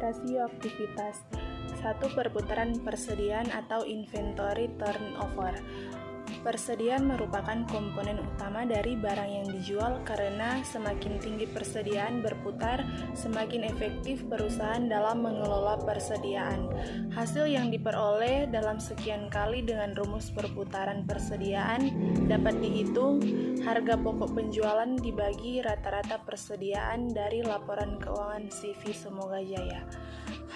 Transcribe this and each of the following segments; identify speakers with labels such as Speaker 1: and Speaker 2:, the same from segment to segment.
Speaker 1: rasio aktivitas. 1. Perputaran persediaan atau inventory turnover. Persediaan merupakan komponen utama dari barang yang dijual karena semakin tinggi persediaan berputar, semakin efektif perusahaan dalam mengelola persediaan. Hasil yang diperoleh dalam sekian kali dengan rumus perputaran persediaan dapat dihitung. Harga pokok penjualan dibagi rata-rata persediaan dari laporan keuangan CV Semoga Jaya.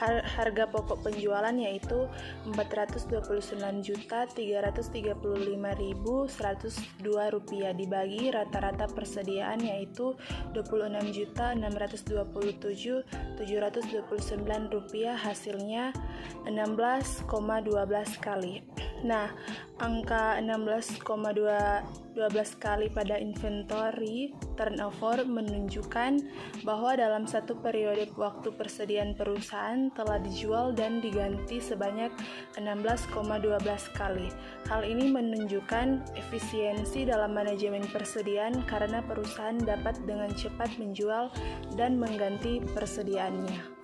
Speaker 1: Harga pokok penjualan yaitu Rp421.335.102 dibagi rata-rata persediaan yaitu Rp26.627.729, hasilnya 16,12 kali. Nah, angka 16,12 kali pada inventory turnover menunjukkan bahwa dalam satu periode waktu persediaan perusahaan telah dijual dan diganti sebanyak 16,12 kali. Hal ini menunjukkan efisiensi dalam manajemen persediaan karena perusahaan dapat dengan cepat menjual dan mengganti persediaannya.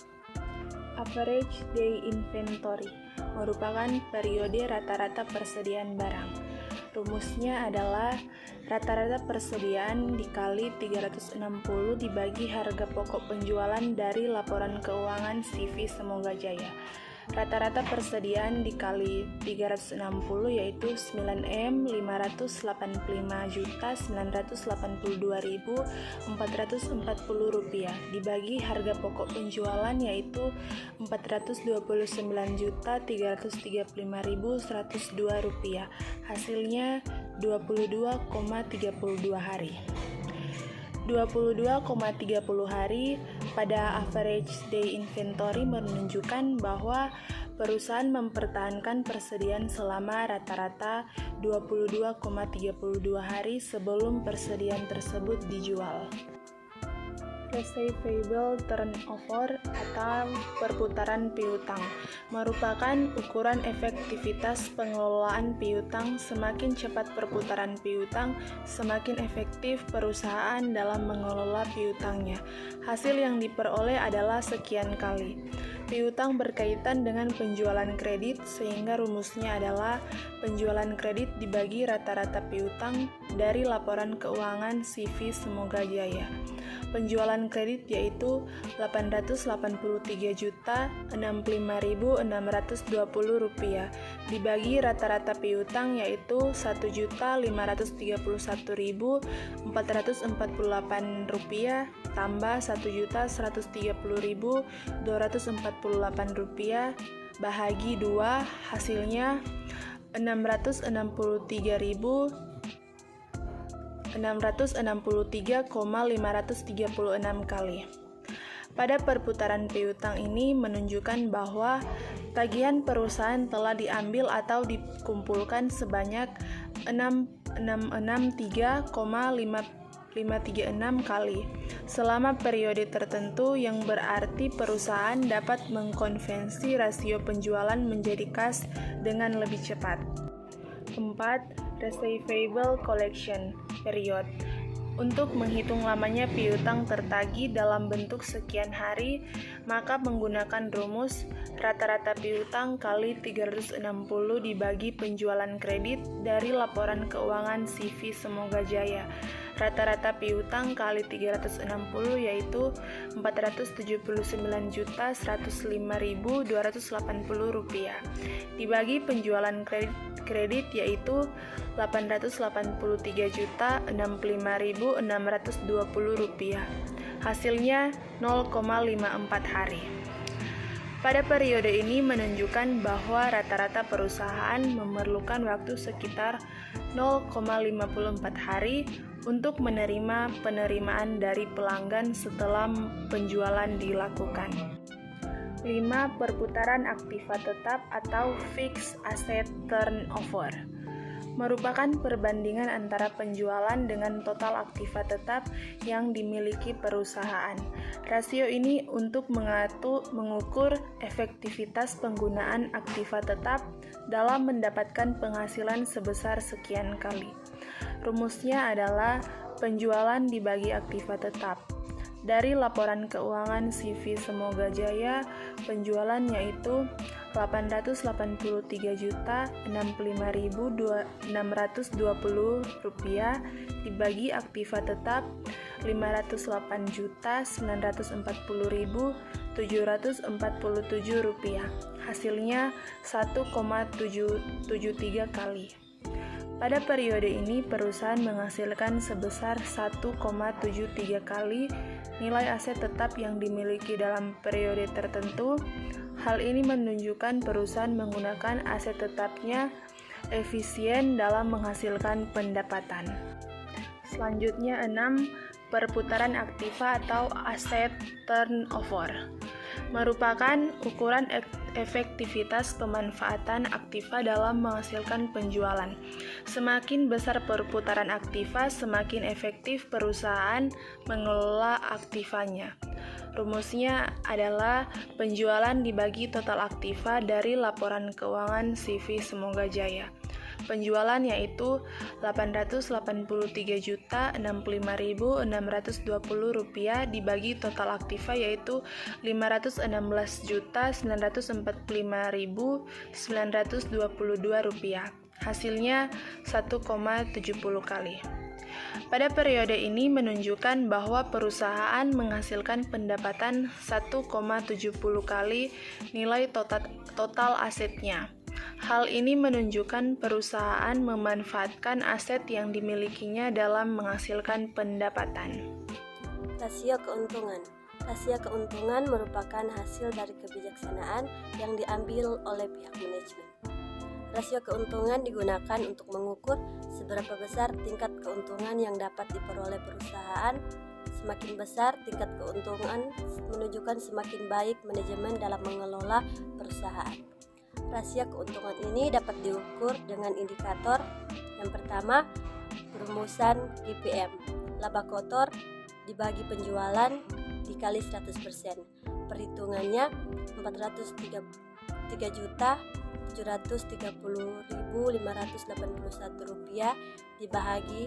Speaker 1: Average day inventory merupakan periode rata-rata persediaan barang. Rumusnya adalah rata-rata persediaan dikali 360 dibagi harga pokok penjualan dari laporan keuangan CV Semoga Jaya. Rata-rata persediaan dikali 360 yaitu Rp985.982.440 dibagi harga pokok penjualan yaitu Rp429.335.102, hasilnya 22,32 hari. 22,30 hari pada average day inventory menunjukkan bahwa perusahaan mempertahankan persediaan selama rata-rata 22,32 hari sebelum persediaan tersebut dijual. Receivable turnover atau perputaran piutang merupakan ukuran efektivitas pengelolaan piutang. Semakin cepat perputaran piutang, semakin efektif perusahaan dalam mengelola piutangnya. Hasil yang diperoleh adalah sekian kali. Piutang berkaitan dengan penjualan kredit, sehingga rumusnya adalah penjualan kredit dibagi rata-rata piutang dari laporan keuangan CV Semoga Jaya. Penjualan kredit yaitu Rp883.065.620 dibagi rata-rata piutang yaitu Rp1.530.448 tambah Rp1.130.248 bahagi 2, hasilnya Rp663,536 kali. Pada perputaran piutang ini menunjukkan bahwa tagihan perusahaan telah diambil atau dikumpulkan sebanyak 663,536 kali selama periode tertentu, yang berarti perusahaan dapat mengkonversi rasio penjualan menjadi kas dengan lebih cepat. 4. Receivable collection period. Untuk menghitung lamanya piutang tertagih dalam bentuk sekian hari, maka menggunakan rumus rata-rata piutang kali 360 dibagi penjualan kredit dari laporan keuangan CV Semoga Jaya. Rata-rata piutang kali 360 yaitu Rp479.105.280 dibagi penjualan kredit yaitu Rp883.065.620, hasilnya 0,54 hari. Pada periode ini menunjukkan bahwa rata-rata perusahaan memerlukan waktu sekitar 0,54 hari untuk menerima penerimaan dari pelanggan setelah penjualan dilakukan. 5. Perputaran aktiva tetap atau fixed asset turnover merupakan perbandingan antara penjualan dengan total aktiva tetap yang dimiliki perusahaan. Rasio ini untuk mengukur efektivitas penggunaan aktiva tetap dalam mendapatkan penghasilan sebesar sekian kali. Rumusnya adalah penjualan dibagi aktiva tetap. Dari laporan keuangan CV Semoga Jaya, penjualan yaitu Rp883.065.620 dibagi aktiva tetap Rp580.940.747. Hasilnya 1,773 kali. Pada periode ini, perusahaan menghasilkan sebesar 1,73 kali nilai aset tetap yang dimiliki dalam periode tertentu. Hal ini menunjukkan perusahaan menggunakan aset tetapnya efisien dalam menghasilkan pendapatan. Selanjutnya 6. Perputaran aktiva atau asset turnover merupakan ukuran efektivitas pemanfaatan aktiva dalam menghasilkan penjualan. Semakin besar perputaran aktiva, semakin efektif perusahaan mengelola aktivanya. Rumusnya adalah penjualan dibagi total aktiva dari laporan keuangan CV Semoga Jaya. Penjualan yaitu Rp885.065.620 dibagi total aktiva yaitu Rp516.945.922. Hasilnya 1,70 kali. Pada periode ini menunjukkan bahwa perusahaan menghasilkan pendapatan 1,70 kali nilai total asetnya. Hal ini menunjukkan perusahaan memanfaatkan aset yang dimilikinya dalam menghasilkan pendapatan.
Speaker 2: Rasio keuntungan. Rasio keuntungan merupakan hasil dari kebijaksanaan yang diambil oleh pihak manajemen. Rasio keuntungan digunakan untuk mengukur seberapa besar tingkat keuntungan yang dapat diperoleh perusahaan. Semakin besar tingkat keuntungan menunjukkan semakin baik manajemen dalam mengelola perusahaan. Rasio keuntungan ini dapat diukur dengan indikator. Yang pertama, perumusan DPM, laba kotor dibagi penjualan dikali 100%. Perhitungannya Rp403.730.581 dibagi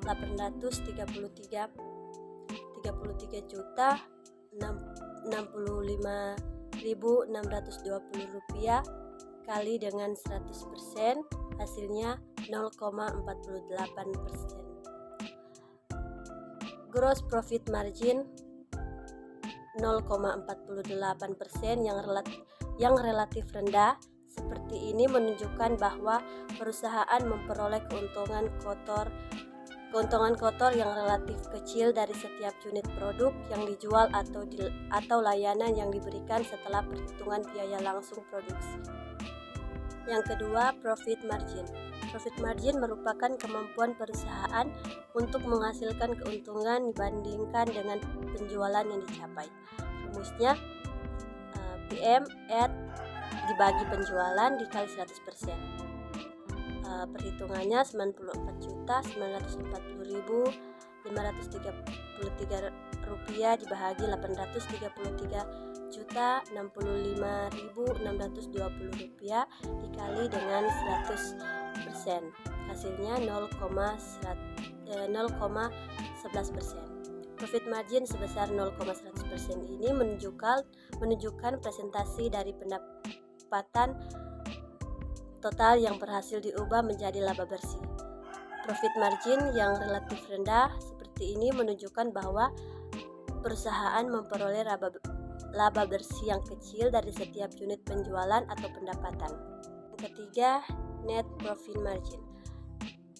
Speaker 2: 833.065.620 kali dengan 100%, hasilnya 0,48%. Gross profit margin 0,48% yang relatif rendah. Seperti ini menunjukkan bahwa perusahaan memperoleh keuntungan kotor yang relatif kecil dari setiap unit produk yang dijual atau layanan yang diberikan setelah perhitungan biaya langsung produksi. Yang kedua, profit margin. Profit margin merupakan kemampuan perusahaan untuk menghasilkan keuntungan dibandingkan dengan penjualan yang dicapai. Rumusnya PM dibagi penjualan dikali 100%. Perhitungannya Rp94.540.533 dibagi 833.065.620 dikali dengan 100%, hasilnya 0,11%. Profit margin sebesar 0,100% ini menunjukkan presentasi dari pendapatan total yang berhasil diubah menjadi laba bersih. Profit margin yang relatif rendah seperti ini menunjukkan bahwa perusahaan memperoleh laba bersih yang kecil dari setiap unit penjualan atau pendapatan. Yang ketiga, net profit margin.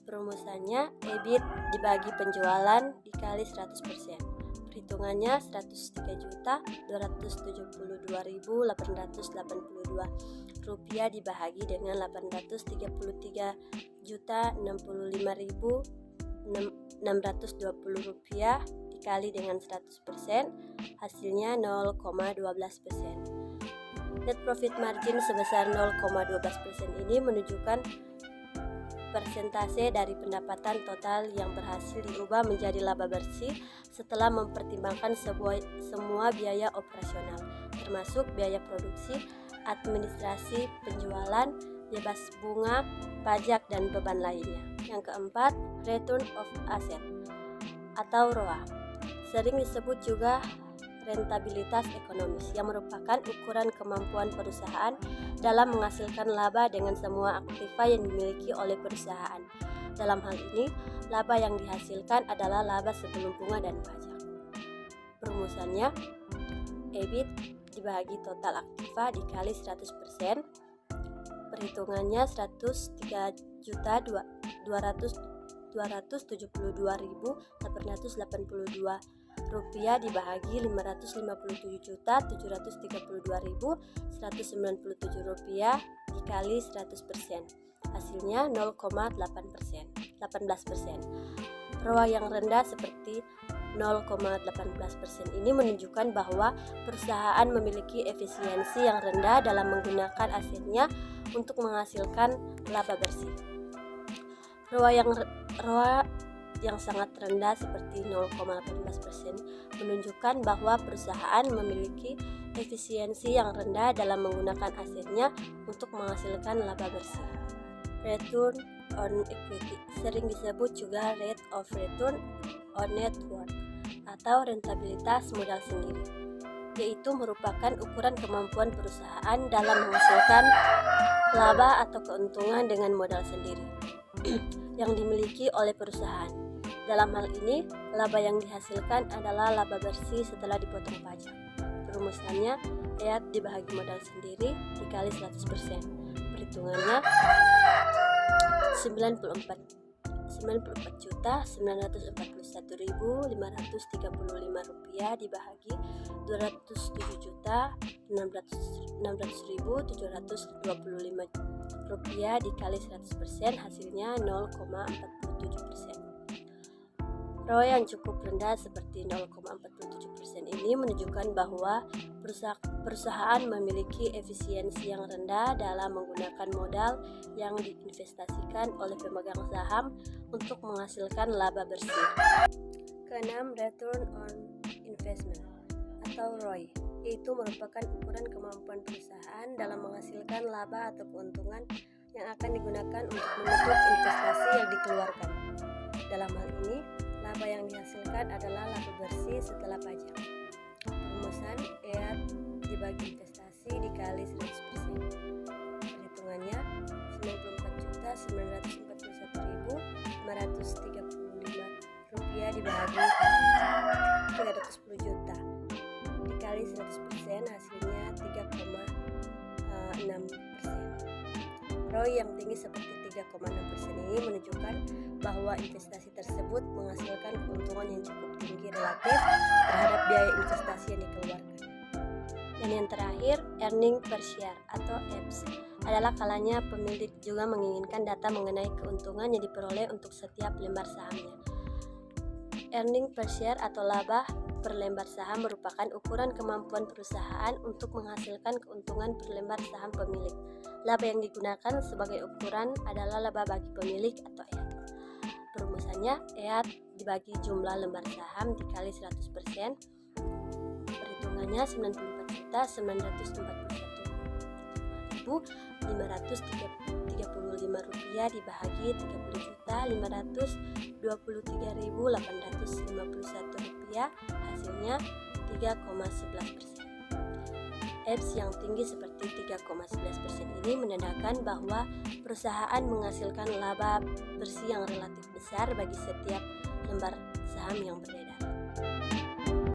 Speaker 2: Perumusannya EBIT dibagi penjualan dikali 100%. Perhitungannya Rp103.272.882 dibagi dengan 833.065.620 dikali dengan 100%, hasilnya 0,12%. Net profit margin sebesar 0,12% ini menunjukkan persentase dari pendapatan total yang berhasil diubah menjadi laba bersih setelah mempertimbangkan semua biaya operasional, termasuk biaya produksi, administrasi, penjualan, bebas bunga, pajak, dan beban lainnya. Yang keempat, return of asset atau ROA. Sering disebut juga rentabilitas ekonomis, yang merupakan ukuran kemampuan perusahaan dalam menghasilkan laba dengan semua aktiva yang dimiliki oleh perusahaan. Dalam hal ini, laba yang dihasilkan adalah laba sebelum bunga dan pajak. Perumusannya, EBIT dibagi total aktiva dikali 100%, perhitungannya 103.272.882 rupiah dibagi 557.732.197 rupiah dikali 100%, hasilnya 0,18%. ROA yang rendah seperti 0,18% ini menunjukkan bahwa perusahaan memiliki efisiensi yang rendah dalam menggunakan asetnya untuk menghasilkan laba bersih. ROA yang sangat rendah seperti 0,18% menunjukkan bahwa perusahaan memiliki efisiensi yang rendah dalam menggunakan asetnya untuk menghasilkan laba bersih. Return on equity sering disebut juga rate of return on net worth atau rentabilitas modal sendiri, yaitu merupakan ukuran kemampuan perusahaan dalam menghasilkan laba atau keuntungan dengan modal sendiri yang dimiliki oleh perusahaan. Dalam hal ini, laba yang dihasilkan adalah laba bersih setelah dipotong pajak. Perumusannya, EAT dibagi modal sendiri dikali 100%. Perhitungannya 94.941.535 rupiah dibagi 207.600.725 rupiah dikali 100%, hasilnya 0,47%. ROA yang cukup rendah seperti 0,47% ini menunjukkan bahwa perusahaan memiliki efisiensi yang rendah dalam menggunakan modal yang diinvestasikan oleh pemegang saham untuk menghasilkan laba bersih. Keenam, return on investment atau ROI, yaitu merupakan ukuran kemampuan perusahaan dalam menghasilkan laba atau keuntungan yang akan digunakan untuk menutup investasi yang dikeluarkan. Dalam hal ini, laba yang dihasilkan adalah laba bersih setelah pajak. Perumusan EAT dibagi investasi dikali 100%. Perhitungannya 94.941.535 rupiah dibagi 310 juta dikali 100%, hasilnya 3,6%. ROI yang tinggi seperti 3,6% ini menunjukkan bahwa investasi tersebut menghasilkan keuntungan yang cukup tinggi relatif terhadap biaya investasi yang dikeluarkan. Dan yang terakhir, earning per share atau EPS adalah kalanya pemilik juga menginginkan data mengenai keuntungan yang diperoleh untuk setiap lembar sahamnya. Earning per share atau laba per lembar saham merupakan ukuran kemampuan perusahaan untuk menghasilkan keuntungan per lembar saham pemilik. Laba yang digunakan sebagai ukuran adalah laba bagi pemilik atau EAT. Perumusannya, EAT dibagi jumlah lembar saham dikali 100%. Perhitungannya 94.941.535 rupiah dibagi 30.523.851 rupiah, hasilnya 3,11%. EPS yang tinggi seperti 3,11% ini menandakan bahwa perusahaan menghasilkan laba bersih yang relatif besar bagi setiap lembar saham yang beredar.